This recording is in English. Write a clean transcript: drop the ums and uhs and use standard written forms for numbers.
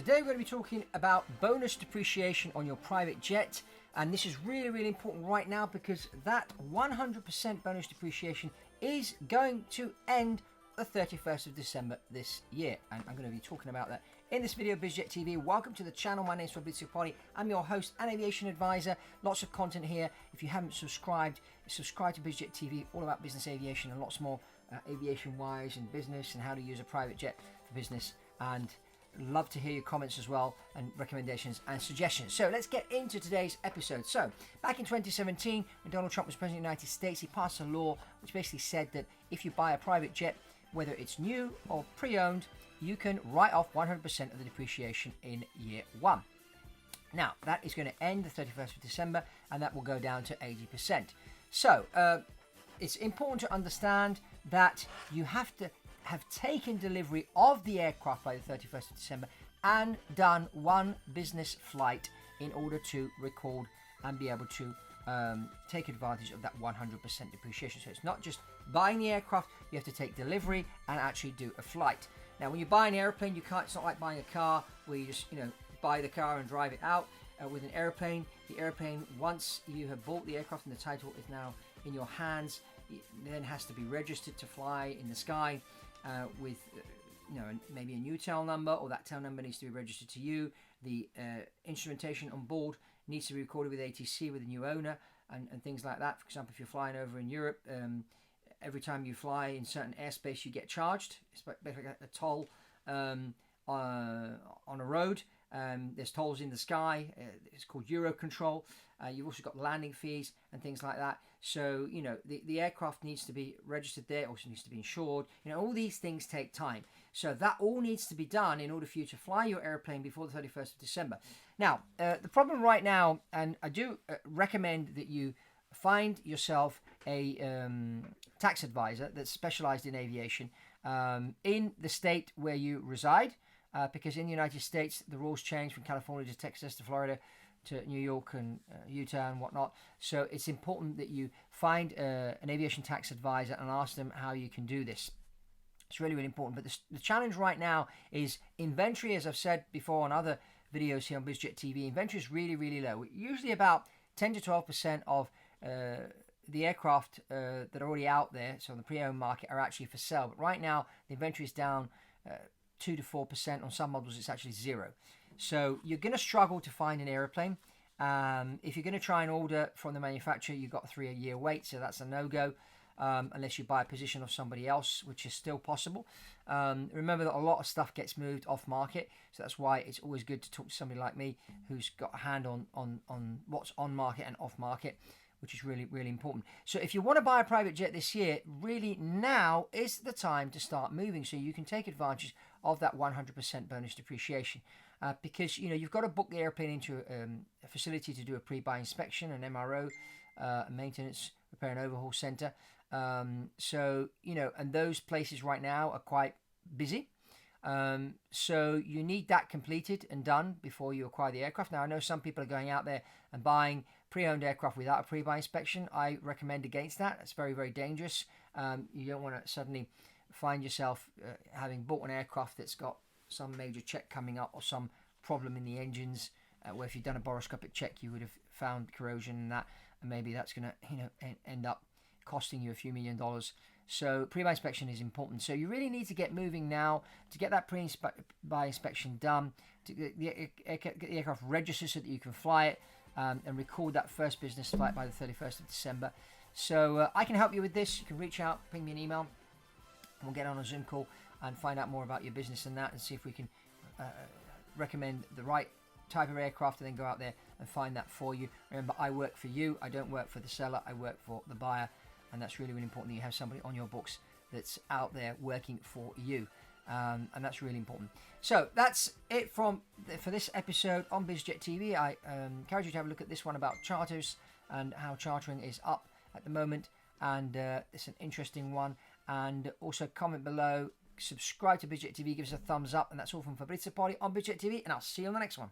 Today we're going to be talking about bonus depreciation on your private jet, and this is really important right now because that 100% bonus depreciation is going to end the 31st of December this year, and I'm going to be talking about that in this video. Biz Jet TV, welcome to the channel. My name is Fabrizio Poli. I'm your host and aviation advisor. Lots of content here. If you haven't subscribed, subscribe to Biz Jet TV, all about business aviation and lots more aviation wise and business and how to use a private jet for business. And love to hear your comments as well and recommendations and suggestions. So let's get into today's episode. So back in 2017, when Donald Trump was president of the United States, he passed a law which basically said that if you buy a private jet, whether it's new or pre-owned, you can write off 100% of the depreciation in year one. Now, that is going to end the 31st of December, and that will go down to 80%. So, it's important to understand that you have to have taken delivery of the aircraft by the 31st of December and done one business flight in order to record and be able to take advantage of that 100% depreciation. So it's not just buying the aircraft, you have to take delivery and actually do a flight. Now, when you buy an airplane, you can't. It's not like buying a car where you just buy the car and drive it out. With an airplane, the airplane, once you have bought the aircraft and the title is now in your hands, it then has to be registered to fly in the sky with maybe a new tail number, or that tail number needs to be registered to you. The instrumentation on board needs to be recorded with ATC with a new owner and things like that. For example, if you're flying over in Europe, every time you fly in certain airspace, you get charged. It's basically a toll on a road. There's tolls in the sky. It's called Eurocontrol. You've also got landing fees and things like that. So, the aircraft needs to be registered there, also needs to be insured. All these things take time. So that all needs to be done in order for you to fly your airplane before the 31st of December. Now, the problem right now, and I do recommend that you find yourself a tax advisor that's specialized in aviation in the state where you reside, because in the United States, the rules change from California to Texas to Florida to New York and Utah and whatnot. So it's important that you find an aviation tax advisor and ask them how you can do this. It's really important. But the challenge right now is inventory, as I've said before on other videos here on Biz Jet TV. Inventory is really low. Usually about 10 to 12% of the aircraft that are already out there, so on the pre-owned market, are actually for sale. But right now, the inventory is down 2 to 4%. On some models, it's actually zero. So you're going to struggle to find an airplane. If you're going to try and order from the manufacturer, you've got a 3-year wait, so that's a no-go. Unless you buy a position of somebody else, which is still possible. Remember that a lot of stuff gets moved off market, so that's why it's always good to talk to somebody like me who's got a hand on what's on market and off market, which is really important. So if you want to buy a private jet this year, really now is the time to start moving so you can take advantage of that 100% bonus depreciation. Because you've got to book the airplane into a facility to do a pre-buy inspection, an MRO, a maintenance, repair and overhaul center. So, and those places right now are quite busy. So you need that completed and done before you acquire the aircraft. Now, I know some people are going out there and buying pre-owned aircraft without a pre-buy inspection. I recommend against that. It's very dangerous. You don't want to suddenly find yourself having bought an aircraft that's got some major check coming up or some problem in the engines, where if you'd done a boroscopic check, you would have found corrosion and that, and maybe that's going to end up costing you a few $1 million. So pre-buy inspection is important. So you really need to get moving now to get that pre-buy inspection done, to get the aircraft registered so that you can fly it and record that first business flight by the 31st of December. So I can help you with this. You can reach out, ping me an email, and we'll get on a Zoom call and find out more about your business and that, and see if we can recommend the right type of aircraft and then go out there and find that for you. Remember, I work for you. I don't work for the seller. I work for the buyer. And that's really important that you have somebody on your books that's out there working for you. And that's really important. So that's it for this episode on Biz Jet TV. I encourage you to have a look at this one about charters and how chartering is up at the moment. And it's an interesting one. And also comment below, subscribe to Biz Jet TV, give us a thumbs up. And that's all from Fabrizio Poli on Biz Jet TV. And I'll see you on the next one.